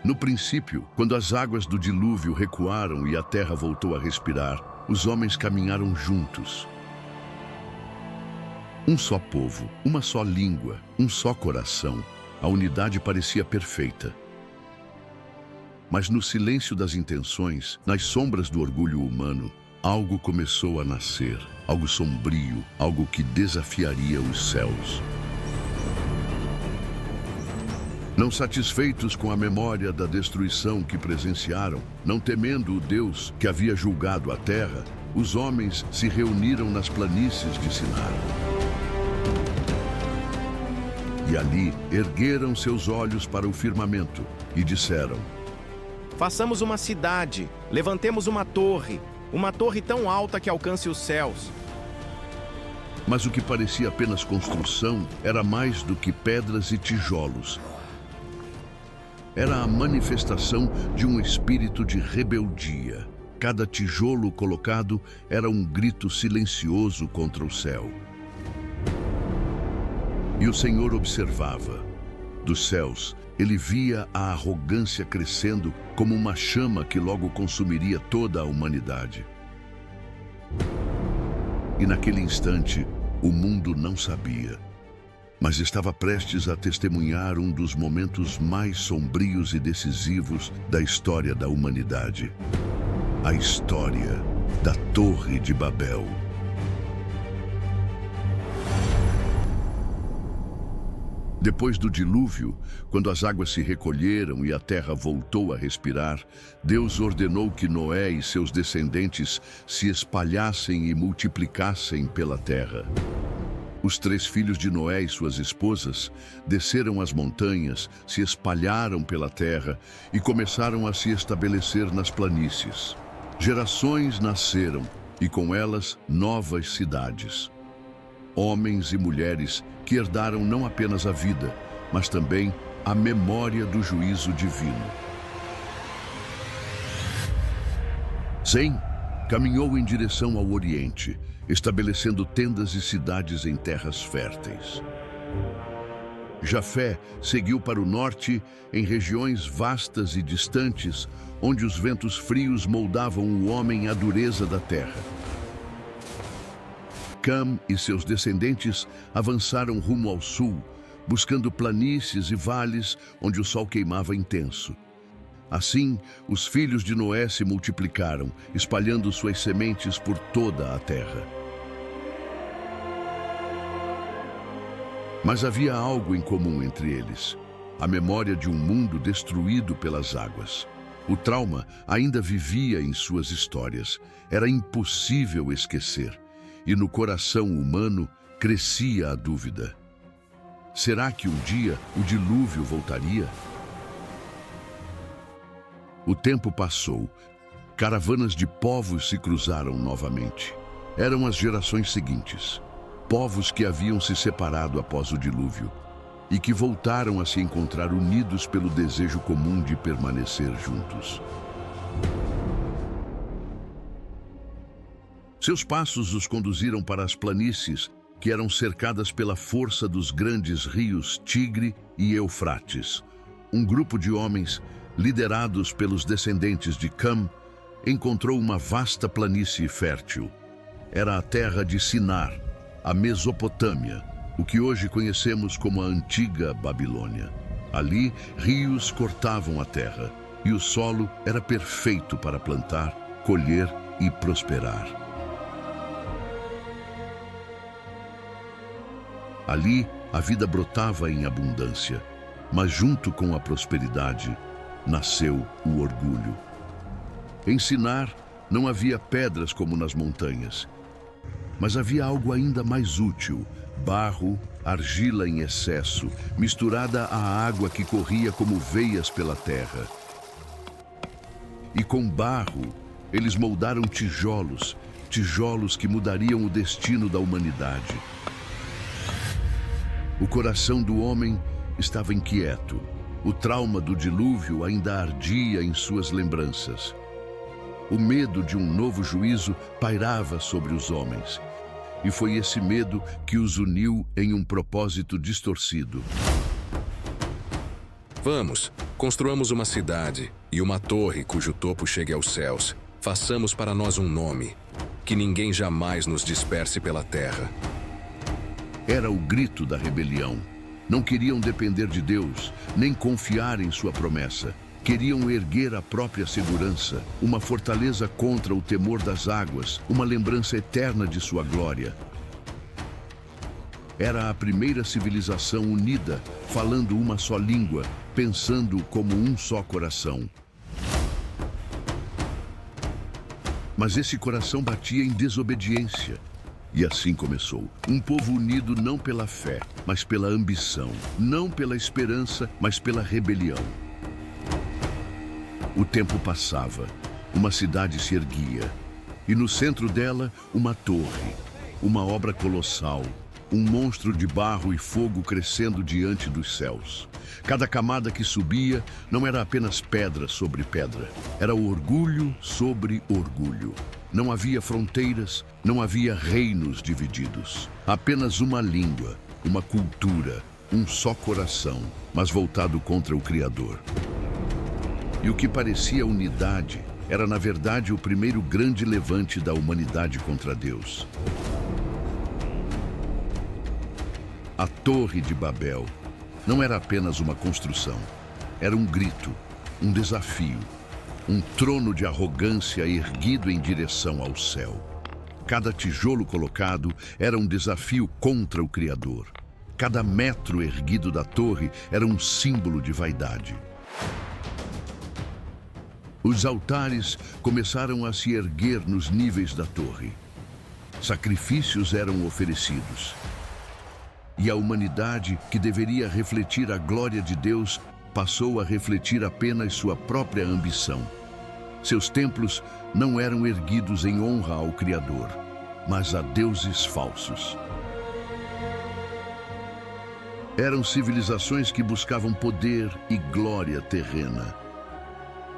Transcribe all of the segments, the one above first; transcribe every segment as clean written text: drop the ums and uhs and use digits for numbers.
No princípio, quando as águas do dilúvio recuaram e a terra voltou a respirar, os homens caminharam juntos. Um só povo, uma só língua, um só coração. A unidade parecia perfeita. Mas no silêncio das intenções, nas sombras do orgulho humano, algo começou a nascer, algo sombrio, algo que desafiaria os céus. Não satisfeitos com a memória da destruição que presenciaram, não temendo o Deus que havia julgado a terra, os homens se reuniram nas planícies de Sinar. E ali ergueram seus olhos para o firmamento e disseram: Façamos uma cidade, levantemos uma torre tão alta que alcance os céus. Mas o que parecia apenas construção era mais do que pedras e tijolos. Era a manifestação de um espírito de rebeldia. Cada tijolo colocado era um grito silencioso contra o céu. E o Senhor observava. Dos céus, ele via a arrogância crescendo como uma chama que logo consumiria toda a humanidade. E naquele instante, o mundo não sabia, mas estava prestes a testemunhar um dos momentos mais sombrios e decisivos da história da humanidade. A história da Torre de Babel. Depois do dilúvio, quando as águas se recolheram e a terra voltou a respirar, Deus ordenou que Noé e seus descendentes se espalhassem e multiplicassem pela terra. Os 3 filhos de Noé e suas esposas desceram as montanhas, se espalharam pela terra e começaram a se estabelecer nas planícies. Gerações nasceram e com elas novas cidades. Homens e mulheres que herdaram não apenas a vida, mas também a memória do juízo divino. Sem caminhou em direção ao Oriente, estabelecendo tendas e cidades em terras férteis. Jafé seguiu para o norte, em regiões vastas e distantes, onde os ventos frios moldavam o homem à dureza da terra. Cam e seus descendentes avançaram rumo ao sul, buscando planícies e vales onde o sol queimava intenso. Assim, os filhos de Noé se multiplicaram, espalhando suas sementes por toda a terra. Mas havia algo em comum entre eles: a memória de um mundo destruído pelas águas. O trauma ainda vivia em suas histórias. Era impossível esquecer. E no coração humano crescia a dúvida: será que um dia o dilúvio voltaria? O tempo passou. Caravanas de povos se cruzaram novamente. Eram as gerações seguintes. Povos que haviam se separado após o dilúvio e que voltaram a se encontrar unidos pelo desejo comum de permanecer juntos. Seus passos os conduziram para as planícies, que eram cercadas pela força dos grandes rios Tigre e Eufrates. Um grupo de homens, liderados pelos descendentes de Cam, encontrou uma vasta planície fértil. Era a terra de Sinar, a Mesopotâmia, o que hoje conhecemos como a antiga Babilônia. Ali, rios cortavam a terra, e o solo era perfeito para plantar, colher e prosperar. Ali, a vida brotava em abundância, mas junto com a prosperidade, nasceu o orgulho. Em Sinar, não havia pedras como nas montanhas, mas havia algo ainda mais útil: barro, argila em excesso, misturada à água que corria como veias pela terra. E com barro, eles moldaram tijolos, tijolos que mudariam o destino da humanidade. O coração do homem estava inquieto. O trauma do dilúvio ainda ardia em suas lembranças. O medo de um novo juízo pairava sobre os homens. E foi esse medo que os uniu em um propósito distorcido. Vamos, Construamos uma cidade e uma torre cujo topo chegue aos céus. Façamos para nós um nome, que ninguém jamais nos disperse pela terra. Era o grito da rebelião. Não queriam depender de Deus, nem confiar em sua promessa. Queriam erguer a própria segurança, uma fortaleza contra o temor das águas, uma lembrança eterna de sua glória. Era a primeira civilização unida, falando uma só língua, pensando como um só coração. Mas esse coração batia em desobediência. E assim começou. Um povo unido não pela fé, mas pela ambição. Não pela esperança, mas pela rebelião. O tempo passava. Uma cidade se erguia. E no centro dela, uma torre. Uma obra colossal. Um monstro de barro e fogo crescendo diante dos céus. Cada camada que subia não era apenas pedra sobre pedra. Era orgulho sobre orgulho. Não havia fronteiras, não havia reinos divididos. Apenas uma língua, uma cultura, um só coração, mas voltado contra o Criador. E o que parecia unidade era, na verdade, o primeiro grande levante da humanidade contra Deus. A Torre de Babel não era apenas uma construção. Era um grito, um desafio. Um trono de arrogância erguido em direção ao céu. Cada tijolo colocado era um desafio contra o Criador. Cada metro erguido da torre era um símbolo de vaidade. Os altares começaram a se erguer nos níveis da torre. Sacrifícios eram oferecidos. E a humanidade, que deveria refletir a glória de Deus, passou a refletir apenas sua própria ambição. Seus templos não eram erguidos em honra ao Criador, mas a deuses falsos. Eram civilizações que buscavam poder e glória terrena.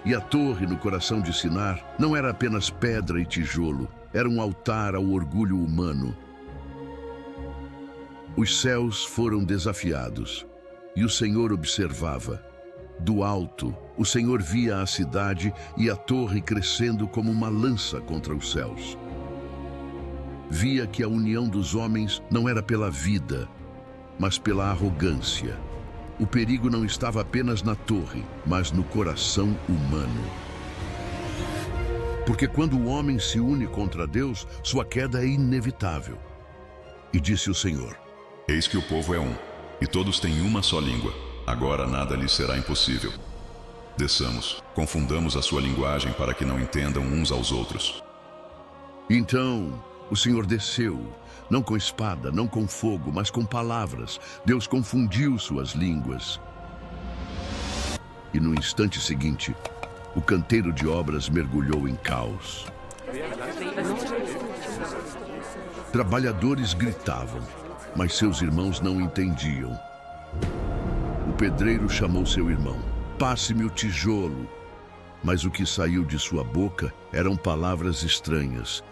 E a torre no coração de Sinar não era apenas pedra e tijolo, era um altar ao orgulho humano. Os céus foram desafiados. E o Senhor observava. Do alto, o Senhor via a cidade e a torre crescendo como uma lança contra os céus. Via que a união dos homens não era pela vida, mas pela arrogância. O perigo não estava apenas na torre, mas no coração humano. Porque quando o homem se une contra Deus, sua queda é inevitável. E disse o Senhor: Eis que o povo é um, e todos têm uma só língua. Agora nada lhes será impossível. Desçamos, confundamos a sua linguagem para que não entendam uns aos outros. Então, o Senhor desceu, não com espada, não com fogo, mas com palavras. Deus confundiu suas línguas. E no instante seguinte, o canteiro de obras mergulhou em caos. Trabalhadores gritavam, mas seus irmãos não entendiam. O pedreiro chamou seu irmão. Passe-me o tijolo. Mas o que saiu de sua boca eram palavras estranhas.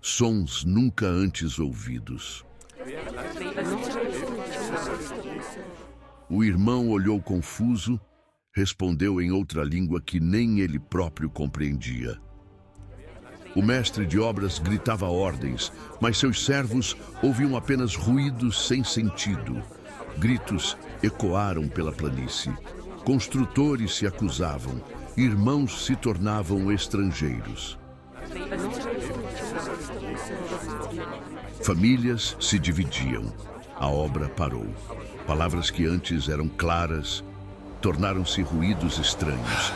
Sons nunca antes ouvidos. O irmão olhou confuso, respondeu em outra língua que nem ele próprio compreendia. O mestre de obras gritava ordens, mas seus servos ouviam apenas ruídos sem sentido. Gritos ecoaram pela planície. Construtores se acusavam. Irmãos se tornavam estrangeiros. Famílias se dividiam. A obra parou. Palavras que antes eram claras tornaram-se ruídos estranhos.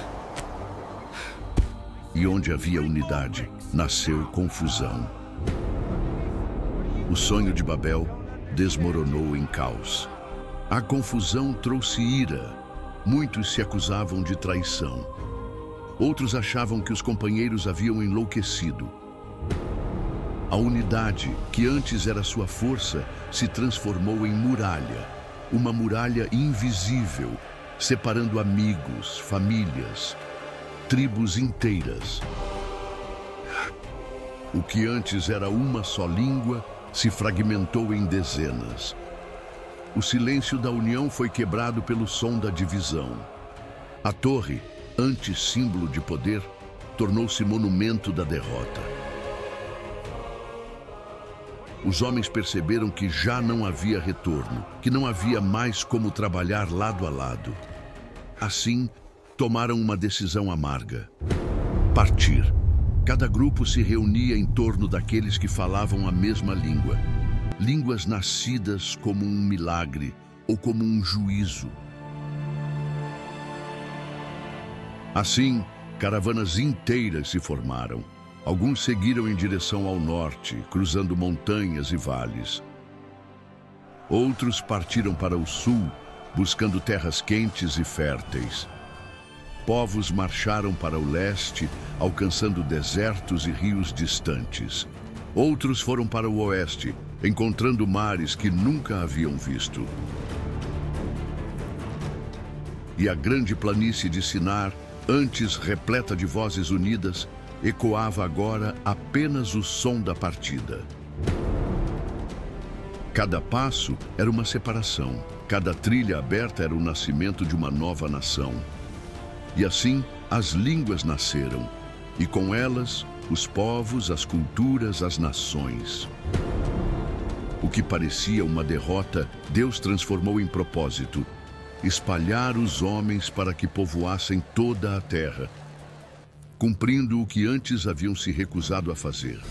E onde havia unidade, nasceu confusão. O sonho de Babel desmoronou em caos. A confusão trouxe ira. Muitos se acusavam de traição. Outros achavam que os companheiros haviam enlouquecido. A unidade, que antes era sua força, se transformou em muralha. Uma muralha invisível, separando amigos, famílias, tribos inteiras. O que antes era uma só língua se fragmentou em dezenas. O silêncio da união foi quebrado pelo som da divisão. A torre, antes símbolo de poder, tornou-se monumento da derrota. Os homens perceberam que já não havia retorno, que não havia mais como trabalhar lado a lado. Assim, tomaram uma decisão amarga: partir. Cada grupo se reunia em torno daqueles que falavam a mesma língua. Línguas nascidas como um milagre ou como um juízo. Assim, caravanas inteiras se formaram. Alguns seguiram em direção ao norte, cruzando montanhas e vales. Outros partiram para o sul, buscando terras quentes e férteis. Povos marcharam para o leste, alcançando desertos e rios distantes. Outros foram para o oeste, encontrando mares que nunca haviam visto. E a grande planície de Sinar, antes repleta de vozes unidas, ecoava agora apenas o som da partida. Cada passo era uma separação, cada trilha aberta era o nascimento de uma nova nação. E assim, as línguas nasceram, e com elas, os povos, as culturas, as nações. O que parecia uma derrota, Deus transformou em propósito: espalhar os homens para que povoassem toda a terra, cumprindo o que antes haviam se recusado a fazer.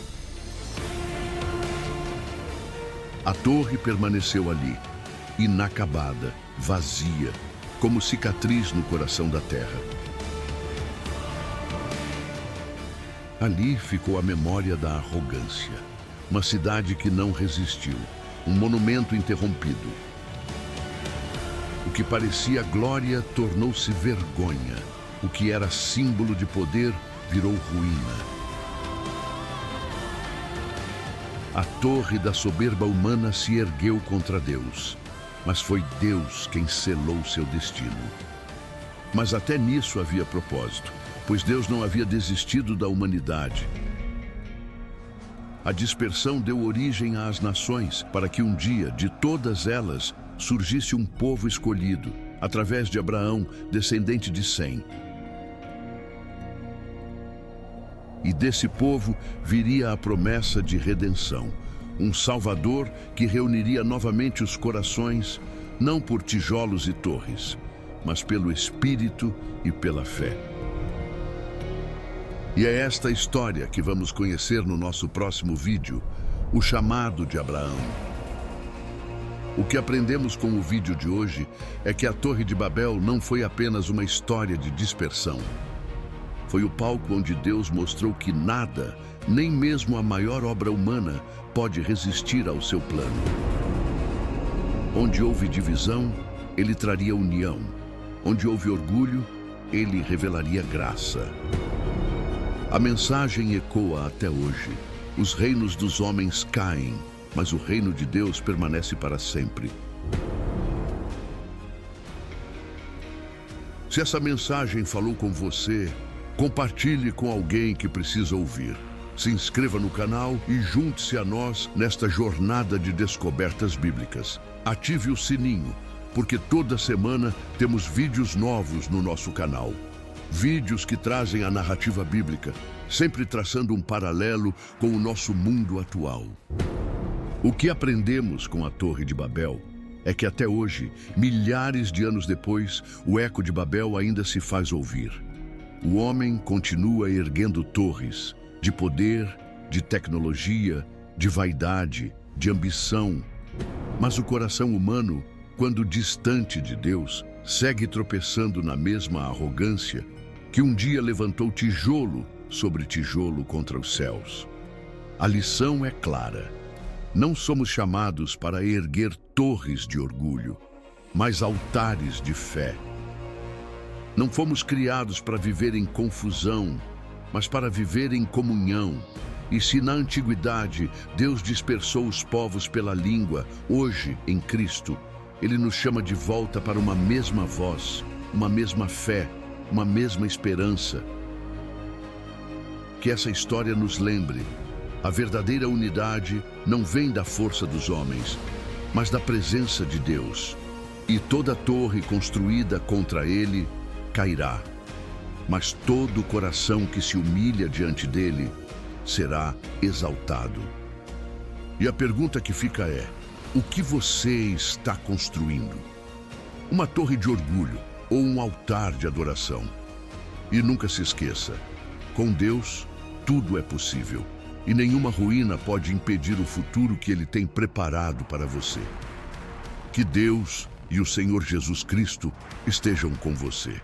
A torre permaneceu ali, inacabada, vazia, como cicatriz no coração da terra. Ali ficou a memória da arrogância, uma cidade que não resistiu, um monumento interrompido. O que parecia glória tornou-se vergonha, o que era símbolo de poder virou ruína. A torre da soberba humana se ergueu contra Deus, mas foi Deus quem selou seu destino. Mas até nisso havia propósito, pois Deus não havia desistido da humanidade. A dispersão deu origem às nações, para que um dia, de todas elas, surgisse um povo escolhido, através de Abraão, descendente de Sem. E desse povo viria a promessa de redenção, um Salvador que reuniria novamente os corações, não por tijolos e torres, mas pelo Espírito e pela fé. E é esta história que vamos conhecer no nosso próximo vídeo, o chamado de Abraão. O que aprendemos com o vídeo de hoje é que a Torre de Babel não foi apenas uma história de dispersão. Foi o palco onde Deus mostrou que nada, nem mesmo a maior obra humana, pode resistir ao seu plano. Onde houve divisão, ele traria união. Onde houve orgulho, ele revelaria graça. A mensagem ecoa até hoje. Os reinos dos homens caem, mas o reino de Deus permanece para sempre. Se essa mensagem falou com você, compartilhe com alguém que precisa ouvir. Se inscreva no canal e junte-se a nós nesta jornada de descobertas bíblicas. Ative o sininho, porque toda semana temos vídeos novos no nosso canal. Vídeos que trazem a narrativa bíblica, sempre traçando um paralelo com o nosso mundo atual. O que aprendemos com a Torre de Babel é que até hoje, milhares de anos depois, o eco de Babel ainda se faz ouvir. O homem continua erguendo torres de poder, de tecnologia, de vaidade, de ambição. Mas o coração humano, quando distante de Deus, segue tropeçando na mesma arrogância que um dia levantou tijolo sobre tijolo contra os céus. A lição é clara. Não somos chamados para erguer torres de orgulho, mas altares de fé. Não fomos criados para viver em confusão, mas para viver em comunhão. E se na antiguidade Deus dispersou os povos pela língua, hoje, em Cristo, Ele nos chama de volta para uma mesma voz, uma mesma fé, uma mesma esperança. Que essa história nos lembre: a verdadeira unidade não vem da força dos homens, mas da presença de Deus. E toda torre construída contra ele cairá, mas todo coração que se humilha diante dele será exaltado. E a pergunta que fica é: o que você está construindo? Uma torre de orgulho ou um altar de adoração? E nunca se esqueça, com Deus tudo é possível, e nenhuma ruína pode impedir o futuro que Ele tem preparado para você. Que Deus e o Senhor Jesus Cristo estejam com você.